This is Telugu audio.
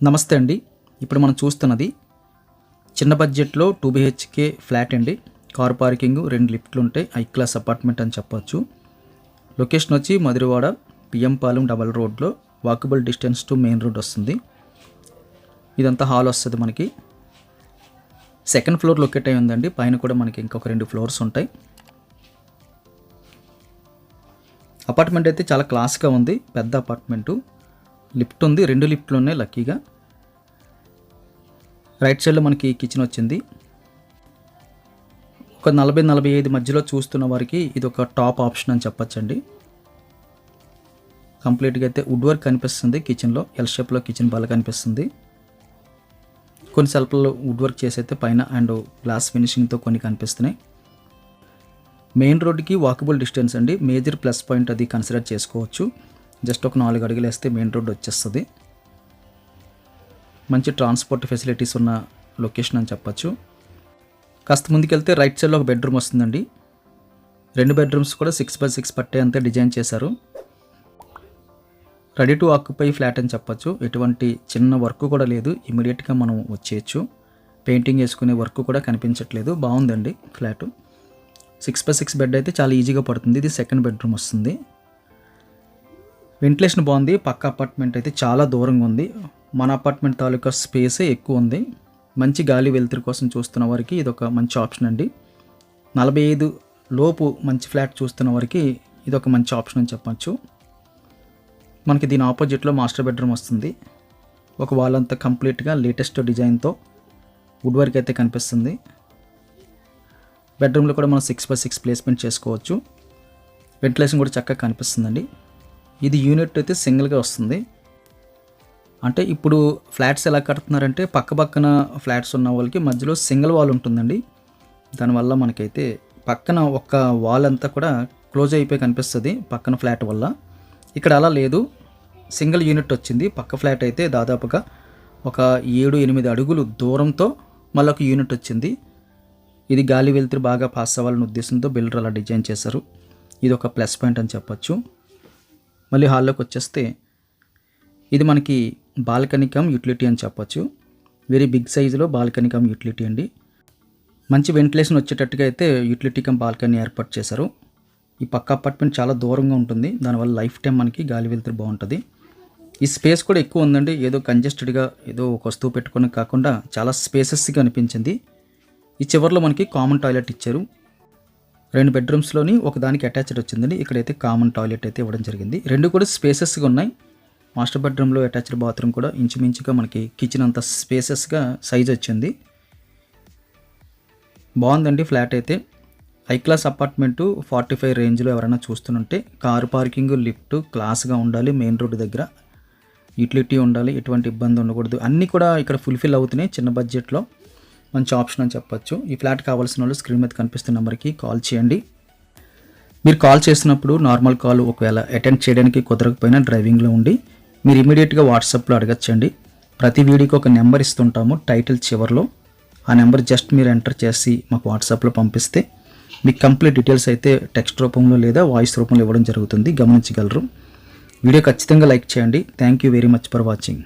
నమస్తే అండి. ఇప్పుడు మనం చూస్తున్నది చిన్న బడ్జెట్లో 2 BHK ఫ్లాట్ అండి. కార్ పార్కింగ్, 2 లిఫ్ట్లు ఉంటాయి. హై క్లాస్ అపార్ట్మెంట్ అని చెప్పొచ్చు. లొకేషన్ వచ్చి మధురవాడ పిఎం పాలెం డబల్ రోడ్లో walkable distance to main road వస్తుంది. ఇదంతా హాల్ వస్తుంది మనకి. సెకండ్ ఫ్లోర్ లొకేట్ అయి ఉందండి. పైన కూడా మనకి ఇంకొక 2 ఫ్లోర్స్ ఉంటాయి. అపార్ట్మెంట్ అయితే చాలా క్లాస్గా ఉంది. పెద్ద అపార్ట్మెంటు. లిఫ్ట్ ఉంది, 2 లిఫ్ట్లు ఉన్నాయి లక్కీగా. రైట్ సైడ్లో మనకి కిచెన్ వచ్చింది. ఒక 40-45 మధ్యలో చూస్తున్న వారికి ఇది ఒక టాప్ ఆప్షన్ అని చెప్పచ్చండి. కంప్లీట్గా అయితే వుడ్ వర్క్ కనిపిస్తుంది. కిచెన్లో ఎల్ షేప్లో కిచెన్ బాగా కనిపిస్తుంది. కొన్ని సెల్ఫ్లో వుడ్ వర్క్ చేసి అయితే పైన అండ్ గ్లాస్ ఫినిషింగ్తో కొన్ని కనిపిస్తున్నాయి. మెయిన్ రోడ్డుకి వాకబుల్ డిస్టెన్స్ అండి. మేజర్ ప్లస్ పాయింట్ అది కన్సిడర్ చేసుకోవచ్చు. జస్ట్ ఒక 4 అడుగులు వేస్తే మెయిన్ రోడ్ వచ్చేస్తుంది. మంచి ట్రాన్స్పోర్ట్ ఫెసిలిటీస్ ఉన్న లొకేషన్ అని చెప్పచ్చు. కాస్త ముందుకెళ్తే రైట్ సైడ్లో ఒక బెడ్రూమ్ వస్తుందండి. 2 బెడ్రూమ్స్ కూడా 6x6 పట్టే అంతా డిజైన్ చేశారు. రెడీ టు ఆక్యుపై ఫ్లాట్ అని చెప్పచ్చు. ఎటువంటి చిన్న వర్క్ కూడా లేదు. ఇమీడియట్గా మనం వచ్చేయచ్చు. పెయింటింగ్ వేసుకునే వర్క్ కూడా కనిపించట్లేదు. బాగుందండి ఫ్లాట్. 6x6 బెడ్ అయితే చాలా ఈజీగా పడుతుంది. ఇది సెకండ్ బెడ్రూమ్ వస్తుంది. వెంటిలేషన్ బాగుంది. పక్క అపార్ట్మెంట్ అయితే చాలా దూరంగా ఉంది. మన అపార్ట్మెంట్ తాలూకా స్పేసే ఎక్కువ ఉంది. మంచి గాలి వెలుతురు కోసం చూస్తున్న వారికి ఇది ఒక మంచి ఆప్షన్ అండి. 45 లోపు మంచి ఫ్లాట్ చూస్తున్న వారికి ఇది ఒక మంచి ఆప్షన్ అని చెప్పచ్చు. మనకి దీని ఆపోజిట్లో మాస్టర్ బెడ్రూమ్ వస్తుంది. ఒక వాల్ అంతా కంప్లీట్గా లేటెస్ట్ డిజైన్తో వుడ్ వర్క్ అయితే కనిపిస్తుంది. బెడ్రూమ్లో కూడా మనం 6x6 ప్లేస్మెంట్ చేసుకోవచ్చు. వెంటిలేషన్ కూడా చక్కగా కనిపిస్తుందండి. ఇది యూనిట్ అయితే సింగిల్గా వస్తుంది. అంటే ఇప్పుడు ఫ్లాట్స్ ఎలా కడుతున్నారంటే పక్కన ఫ్లాట్స్ ఉన్న వాళ్ళకి మధ్యలో సింగిల్ వాల్ ఉంటుందండి. దానివల్ల మనకైతే పక్కన ఒక వాల్ అంతా కూడా క్లోజ్ అయిపోయి కనిపిస్తుంది పక్కన ఫ్లాట్ వల్ల. ఇక్కడ అలా లేదు. సింగిల్ యూనిట్ వచ్చింది. పక్క ఫ్లాట్ అయితే దాదాపుగా ఒక 7-8 అడుగులు దూరంతో మళ్ళీ ఒక యూనిట్ వచ్చింది. ఇది గాలి వెలుతురు బాగా పాస్ అవ్వాలనే ఉద్దేశంతో బిల్డర్ అలా డిజైన్ చేశారు. ఇది ఒక ప్లస్ పాయింట్ అని చెప్పచ్చు. మళ్ళీ హాల్లోకి వచ్చేస్తే ఇది మనకి బాల్కనీ కమ్ యూటిలిటీ అని చెప్పచ్చు. వెరీ బిగ్ సైజులో బాల్కనీ కమ్ యూటిలిటీ అండి. మంచి వెంటిలేషన్ వచ్చేటట్టుగా అయితే యూటిలిటీ కమ్ బాల్కనీ ఏర్పాటు చేశారు. ఈ పక్క అపార్ట్మెంట్ చాలా దూరంగా ఉంటుంది. దానివల్ల లైఫ్ టైం మనకి గాలి వెలుతురు బాగుంటుంది. ఈ స్పేస్ కూడా ఎక్కువ ఉందండి. ఏదో కంజెస్టెడ్గా ఏదో ఒక వస్తువు పెట్టుకుని కాకుండా చాలా స్పేసెస్గా అనిపించింది. ఈ చివరిలో మనకి కామన్ టాయిలెట్ ఇచ్చారు. 2 బెడ్రూమ్స్లోని ఒకదానికి అటాచ్డ్ వచ్చిందండి. ఇక్కడైతే కామన్ టాయిలెట్ అయితే ఇవ్వడం జరిగింది. 2 కూడా స్పేసెస్గా ఉన్నాయి. మాస్టర్ బెడ్రూమ్లో అటాచ్డ్ బాత్రూమ్ కూడా ఇంచుమించుగా మనకి కిచెన్ అంత స్పేసెస్గా సైజ్ వచ్చింది. బాగుందండి ఫ్లాట్ అయితే. హై క్లాస్ అపార్ట్మెంటు 45 రేంజ్లో ఎవరైనా చూస్తుంటే కారు పార్కింగ్, లిఫ్ట్ క్లాస్గా ఉండాలి. మెయిన్ రోడ్డు దగ్గర యూటిలిటీ ఉండాలి. ఎటువంటి ఇబ్బంది ఉండకూడదు. అన్నీ కూడా ఇక్కడ ఫుల్ఫిల్ అవుతున్నాయి. చిన్న బడ్జెట్లో మంచి ఆప్షన్ అని చెప్పొచ్చు. ఈ ఫ్లాట్ కావాల్సిన వాళ్ళు స్క్రీన్ మీద కనిపిస్తున్న నెంబర్కి కాల్ చేయండి. మీరు కాల్ చేసినప్పుడు నార్మల్ కాల్ ఒకవేళ అటెండ్ చేయడానికి కుదరకపోయినా డ్రైవింగ్లో ఉండి మీరు ఇమీడియట్గా వాట్సాప్లో అడగచ్చండి. ప్రతి వీడియోకి ఒక నెంబర్ ఇస్తుంటాము టైటిల్ చివరిలో. ఆ నెంబర్ జస్ట్ మీరు ఎంటర్ చేసి మాకు వాట్సాప్లో పంపిస్తే మీకు కంప్లీట్ డీటెయిల్స్ అయితే టెక్స్ట్ రూపంలో లేదా వాయిస్ రూపంలో ఇవ్వడం జరుగుతుంది. గమనించగలరు. వీడియో ఖచ్చితంగా లైక్ చేయండి. Thank you very much for watching.